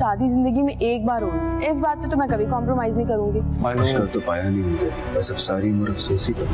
शादी जिंदगी में एक बार होगी, इस बात पे तो मैं कभी कॉम्प्रोमाइज नहीं करूंगी। कुछ कर तो पाया नहीं मुझे, बस अब सारी उम्र अफसोस ही कर।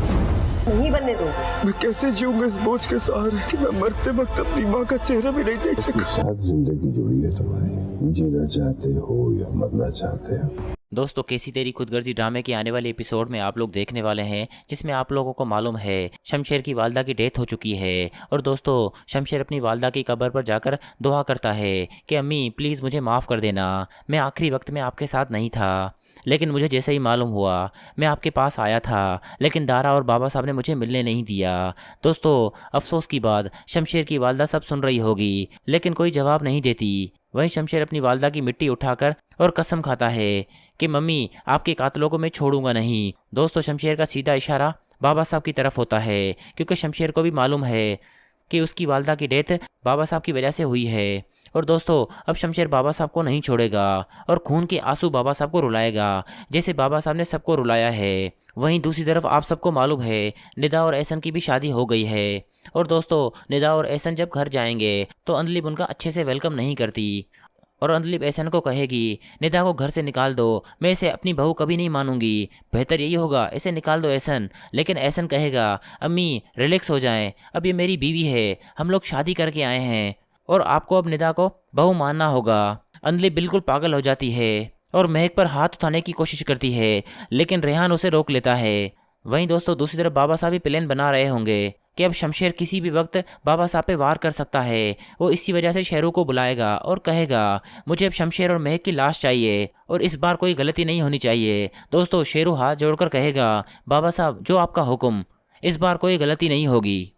नहीं बनने दो। मैं कैसे जीऊंगा इस बोझ के सहारे कि मैं मरते वक्त अपनी माँ का चेहरा भी नहीं देख सका। साथ जिंदगी जुड़ी है तुम्हारी, जीना चाहते हो या मरना चाहते हो। दोस्तों कैसी तेरी खुदगर्जी ड्रामे के आने वाले एपिसोड में आप लोग देखने वाले हैं, जिसमें आप लोगों को मालूम है शमशेर की वालदा की डेथ हो चुकी है। और दोस्तों शमशेर अपनी वालदा की कब्र पर जाकर दुआ करता है कि अम्मी प्लीज़ मुझे माफ़ कर देना, मैं आखिरी वक्त में आपके साथ नहीं था, लेकिन मुझे जैसे ही मालूम हुआ मैं आपके पास आया था, लेकिन दारा और बाबा साहब ने मुझे मिलने नहीं दिया। दोस्तों अफसोस की बात, शमशेर की वालदा सब सुन रही होगी लेकिन कोई जवाब नहीं देती। वहीं शमशेर अपनी वालदा की मिट्टी उठाकर और कसम खाता है कि मम्मी आपके कातलों को मैं छोड़ूंगा नहीं। दोस्तों शमशेर का सीधा इशारा बाबा साहब की तरफ होता है, क्योंकि शमशेर को भी मालूम है कि उसकी वालदा की डेथ बाबा साहब की वजह से हुई है। और दोस्तों अब शमशेर बाबा साहब को नहीं छोड़ेगा और खून के आंसू बाबा साहब को रुलाएगा, जैसे बाबा साहब ने सबको रुलाया है। वहीं दूसरी तरफ आप सबको मालूम है निदा और एहसन की भी शादी हो गई है। और दोस्तों निदा और एहसन जब घर जाएंगे तो अंधलिब उनका अच्छे से वेलकम नहीं करती और अंधलिब एहसन को कहेगी निदा को घर से निकाल दो, मैं इसे अपनी बहू कभी नहीं मानूंगी, बेहतर यही होगा इसे निकाल दो एहसन। लेकिन एहसन कहेगा अम्मी रिलैक्स हो जाएं, अब ये मेरी बीवी है, हम लोग शादी करके आए हैं और आपको अब निदा को बहू मानना होगा। अंधलिब बिल्कुल पागल हो जाती है और महक पर हाथ उठाने की कोशिश करती है, लेकिन रेहान उसे रोक लेता है। वहीं दोस्तों दूसरी तरफ बाबा साहब भी प्लान बना रहे होंगे कि अब शमशेर किसी भी वक्त बाबा साहब पे वार कर सकता है। वो इसी वजह से शेरू को बुलाएगा और कहेगा मुझे अब शमशेर और महक की लाश चाहिए और इस बार कोई गलती नहीं होनी चाहिए। दोस्तों शेरू हाथ जोड़कर कहेगा बाबा साहब जो आपका हुक्म, इस बार कोई गलती नहीं होगी।